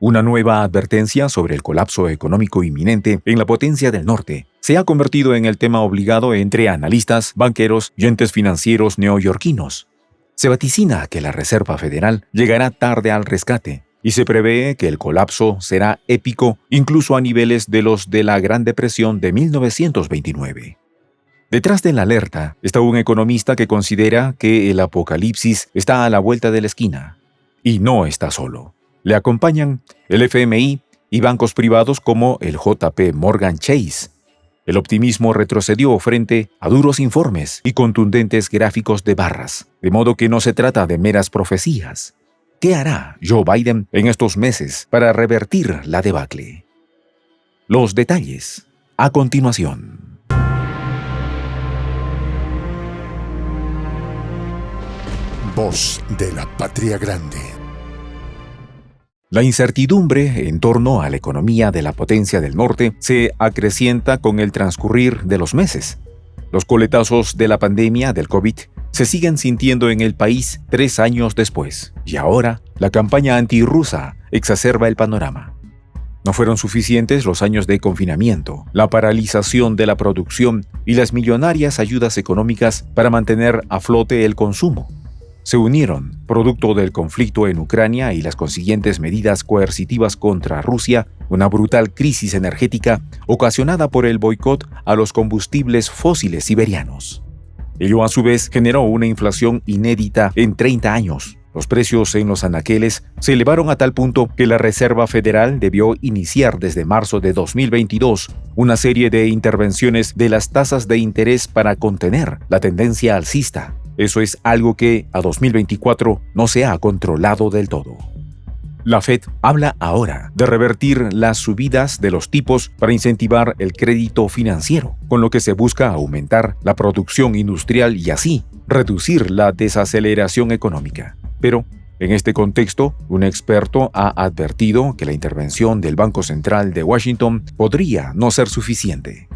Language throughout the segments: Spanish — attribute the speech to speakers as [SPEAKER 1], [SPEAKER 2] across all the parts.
[SPEAKER 1] Una nueva advertencia sobre el colapso económico inminente en la potencia del norte se ha convertido en el tema obligado entre analistas, banqueros y entes financieros neoyorquinos. Se vaticina que la Reserva Federal llegará tarde al rescate y se prevé que el colapso será épico incluso a niveles de los de la Gran Depresión de 1929. Detrás de la alerta está un economista que considera que el apocalipsis está a la vuelta de la esquina. Y no está solo. Le acompañan el FMI y bancos privados como el JP Morgan Chase. El optimismo retrocedió frente a duros informes y contundentes gráficos de barras, de modo que no se trata de meras profecías. ¿Qué hará Joe Biden en estos meses para revertir la debacle? Los detalles, a continuación.
[SPEAKER 2] Voz de la Patria Grande.
[SPEAKER 1] La incertidumbre en torno a la economía de la potencia del norte se acrecienta con el transcurrir de los meses. Los coletazos de la pandemia del COVID se siguen sintiendo en el país 3 años después, y ahora la campaña antirrusa exacerba el panorama. No fueron suficientes los años de confinamiento, la paralización de la producción y las millonarias ayudas económicas para mantener a flote el consumo. Se unieron, producto del conflicto en Ucrania y las consiguientes medidas coercitivas contra Rusia, una brutal crisis energética ocasionada por el boicot a los combustibles fósiles siberianos. Ello a su vez generó una inflación inédita en 30 años. Los precios en los anaqueles se elevaron a tal punto que la Reserva Federal debió iniciar desde marzo de 2022 una serie de intervenciones de las tasas de interés para contener la tendencia alcista. Eso es algo que a 2024 no se ha controlado del todo. La Fed habla ahora de revertir las subidas de los tipos para incentivar el crédito financiero, con lo que se busca aumentar la producción industrial y así reducir la desaceleración económica. Pero, en este contexto, un experto ha advertido que la intervención del Banco Central de Washington podría no ser suficiente.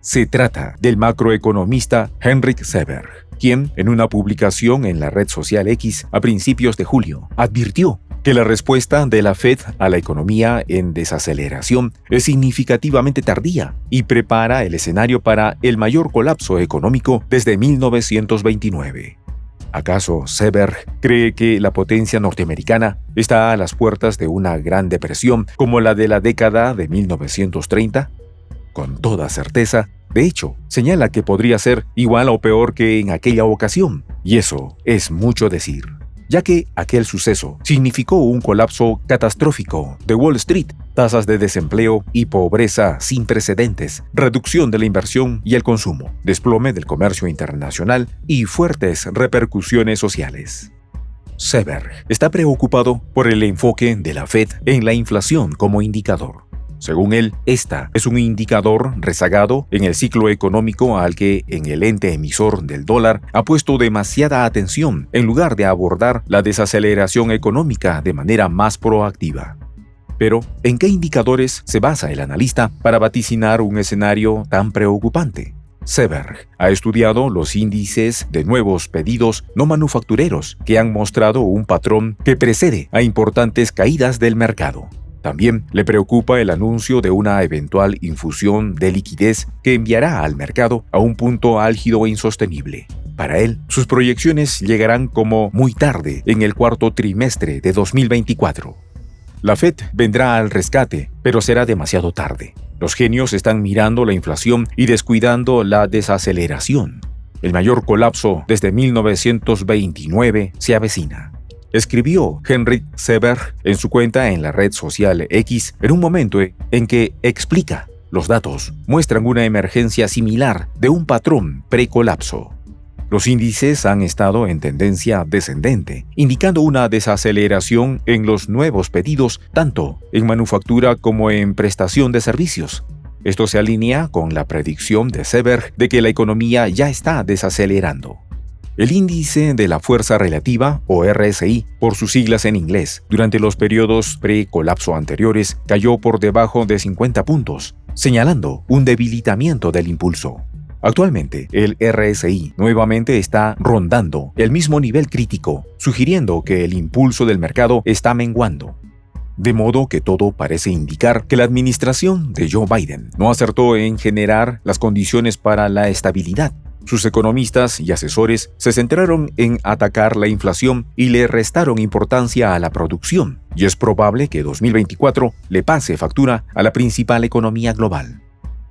[SPEAKER 1] Se trata del macroeconomista Henrik Seberg, quien, en una publicación en la red social X a principios de julio, advirtió que la respuesta de la Fed a la economía en desaceleración es significativamente tardía y prepara el escenario para el mayor colapso económico desde 1929. ¿Acaso Seberg cree que la potencia norteamericana está a las puertas de una gran depresión como la de la década de 1930? Con toda certeza, de hecho, señala que podría ser igual o peor que en aquella ocasión, y eso es mucho decir, ya que aquel suceso significó un colapso catastrófico de Wall Street, tasas de desempleo y pobreza sin precedentes, reducción de la inversión y el consumo, desplome del comercio internacional y fuertes repercusiones sociales. Seberg está preocupado por el enfoque de la Fed en la inflación como indicador. Según él, esta es un indicador rezagado en el ciclo económico al que en el ente emisor del dólar ha puesto demasiada atención en lugar de abordar la desaceleración económica de manera más proactiva. Pero, ¿en qué indicadores se basa el analista para vaticinar un escenario tan preocupante? Seberg ha estudiado los índices de nuevos pedidos no manufactureros que han mostrado un patrón que precede a importantes caídas del mercado. También le preocupa el anuncio de una eventual infusión de liquidez que enviará al mercado a un punto álgido e insostenible. Para él, sus proyecciones llegarán como muy tarde en el cuarto trimestre de 2024. La Fed vendrá al rescate, pero será demasiado tarde. Los genios están mirando la inflación y descuidando la desaceleración. El mayor colapso desde 1929 se avecina. Escribió Henrik Seberg en su cuenta en la red social X en un momento en que explica: los datos muestran una emergencia similar de un patrón precolapso. Los índices han estado en tendencia descendente, indicando una desaceleración en los nuevos pedidos tanto en manufactura como en prestación de servicios. Esto se alinea con la predicción de Seberg de que la economía ya está desacelerando. El índice de la fuerza relativa, o RSI, por sus siglas en inglés, durante los periodos pre-colapso anteriores cayó por debajo de 50 puntos, señalando un debilitamiento del impulso. Actualmente, el RSI nuevamente está rondando el mismo nivel crítico, sugiriendo que el impulso del mercado está menguando. De modo que todo parece indicar que la administración de Joe Biden no acertó en generar las condiciones para la estabilidad. Sus economistas y asesores se centraron en atacar la inflación y le restaron importancia a la producción, y es probable que 2024 le pase factura a la principal economía global.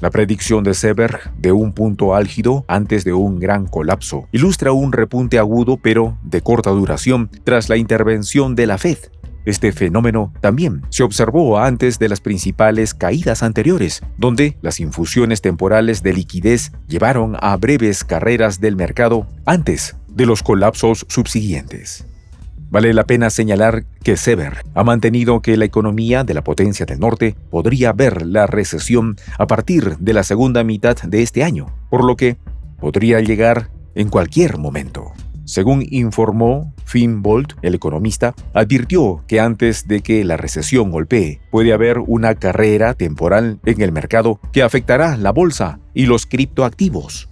[SPEAKER 1] La predicción de Seberg de un punto álgido antes de un gran colapso ilustra un repunte agudo pero de corta duración tras la intervención de la Fed. Este fenómeno también se observó antes de las principales caídas anteriores, donde las infusiones temporales de liquidez llevaron a breves carreras del mercado antes de los colapsos subsiguientes. Vale la pena señalar que Seberg ha mantenido que la economía de la potencia del norte podría ver la recesión a partir de la segunda mitad de este año, por lo que podría llegar en cualquier momento. Según informó Finn Bolt, el economista, advirtió que antes de que la recesión golpee, puede haber una carrera temporal en el mercado que afectará la bolsa y los criptoactivos.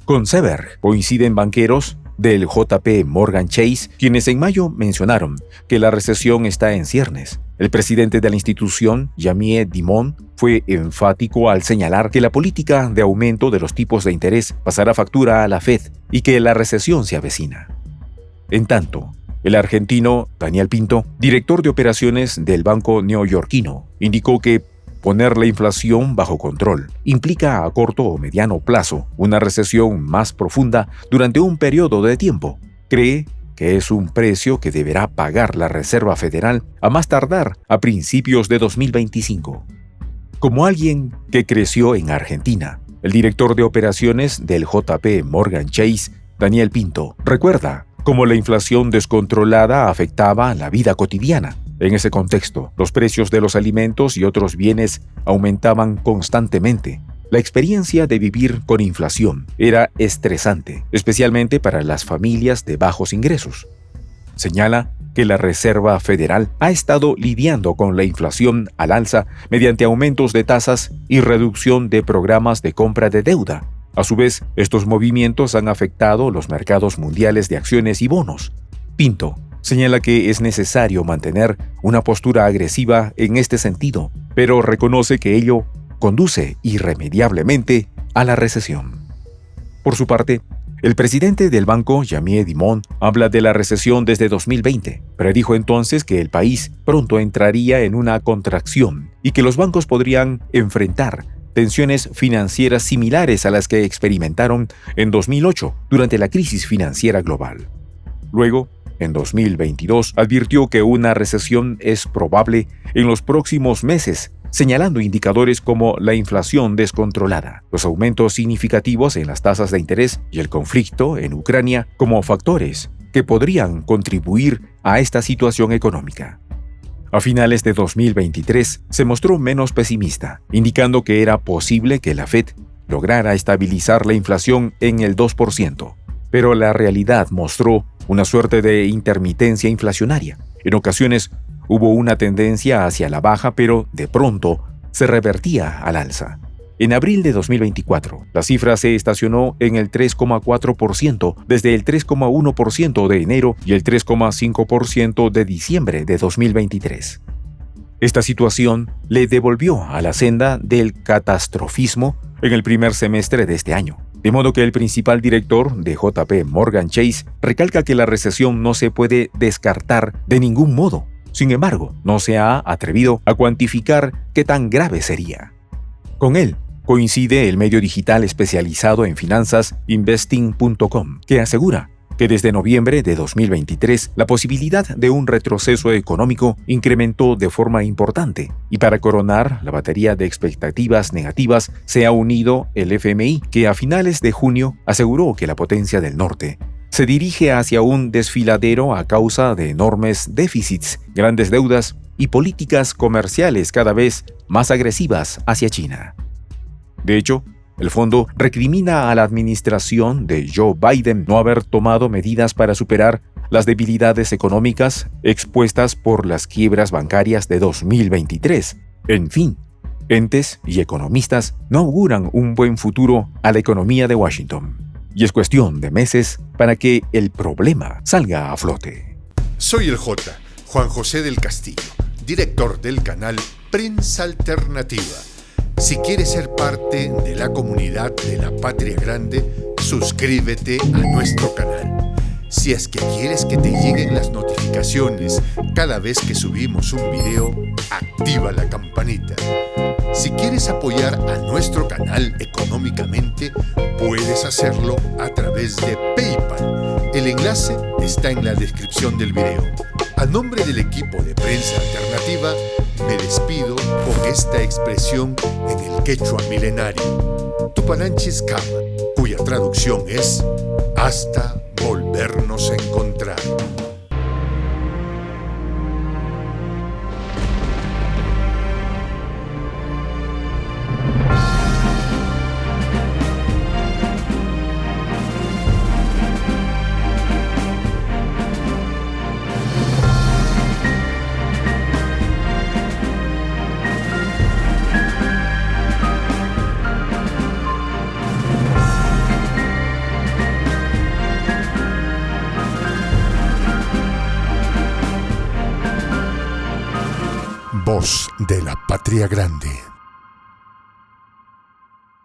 [SPEAKER 1] Con Seberg coinciden banqueros del JP Morgan Chase, quienes en mayo mencionaron que la recesión está en ciernes. El presidente de la institución, Jamie Dimon, fue enfático al señalar que la política de aumento de los tipos de interés pasará factura a la Fed y que la recesión se avecina. En tanto, el argentino Daniel Pinto, director de operaciones del banco neoyorquino, indicó que poner la inflación bajo control implica a corto o mediano plazo una recesión más profunda durante un periodo de tiempo. Cree que es un precio que deberá pagar la Reserva Federal a más tardar a principios de 2025. Como alguien que creció en Argentina, el director de operaciones del JP Morgan Chase, Daniel Pinto, recuerda cómo la inflación descontrolada afectaba la vida cotidiana. En ese contexto, los precios de los alimentos y otros bienes aumentaban constantemente. La experiencia de vivir con inflación era estresante, especialmente para las familias de bajos ingresos. Señala que la Reserva Federal ha estado lidiando con la inflación al alza mediante aumentos de tasas y reducción de programas de compra de deuda. A su vez, estos movimientos han afectado los mercados mundiales de acciones y bonos. Pinto señala que es necesario mantener una postura agresiva en este sentido, pero reconoce que ello conduce irremediablemente a la recesión. Por su parte, el presidente del banco, Jamie Dimon, habla de la recesión desde 2020. Predijo entonces que el país pronto entraría en una contracción y que los bancos podrían enfrentar tensiones financieras similares a las que experimentaron en 2008 durante la crisis financiera global. Luego, en 2022, advirtió que una recesión es probable en los próximos meses, señalando indicadores como la inflación descontrolada, los aumentos significativos en las tasas de interés y el conflicto en Ucrania como factores que podrían contribuir a esta situación económica. A finales de 2023 se mostró menos pesimista, indicando que era posible que la Fed lograra estabilizar la inflación en el 2%, pero la realidad mostró una suerte de intermitencia inflacionaria. En ocasiones hubo una tendencia hacia la baja, pero de pronto se revertía al alza. En abril de 2024, la cifra se estacionó en el 3,4% desde el 3,1% de enero y el 3,5% de diciembre de 2023. Esta situación le devolvió a la senda del catastrofismo en el primer semestre de este año. De modo que el principal director de JP Morgan Chase recalca que la recesión no se puede descartar de ningún modo. Sin embargo, no se ha atrevido a cuantificar qué tan grave sería. Con él coincide el medio digital especializado en finanzas Investing.com, que asegura que desde noviembre de 2023 la posibilidad de un retroceso económico incrementó de forma importante, y para coronar la batería de expectativas negativas se ha unido el FMI, que a finales de junio aseguró que la potencia del norte se dirige hacia un desfiladero a causa de enormes déficits, grandes deudas y políticas comerciales cada vez más agresivas hacia China. De hecho, el fondo recrimina a la administración de Joe Biden no haber tomado medidas para superar las debilidades económicas expuestas por las quiebras bancarias de 2023. En fin, entes y economistas no auguran un buen futuro a la economía de Washington. Y es cuestión de meses para que el problema salga a flote.
[SPEAKER 2] Soy el J, Juan José del Castillo. director del canal Prensa Alternativa. Si quieres ser parte de la comunidad de la Patria Grande, suscríbete a nuestro canal. Si es que quieres que te lleguen las notificaciones cada vez que subimos un video, activa la campanita. Si quieres apoyar a nuestro canal económicamente, puedes hacerlo a través de PayPal. El enlace está en la descripción del video. A nombre del equipo de Prensa Alternativa, me despido con esta expresión en el quechua milenario, Tupananchis Kama, cuya traducción es hasta volvernos a encontrar. Voz de la Patria Grande.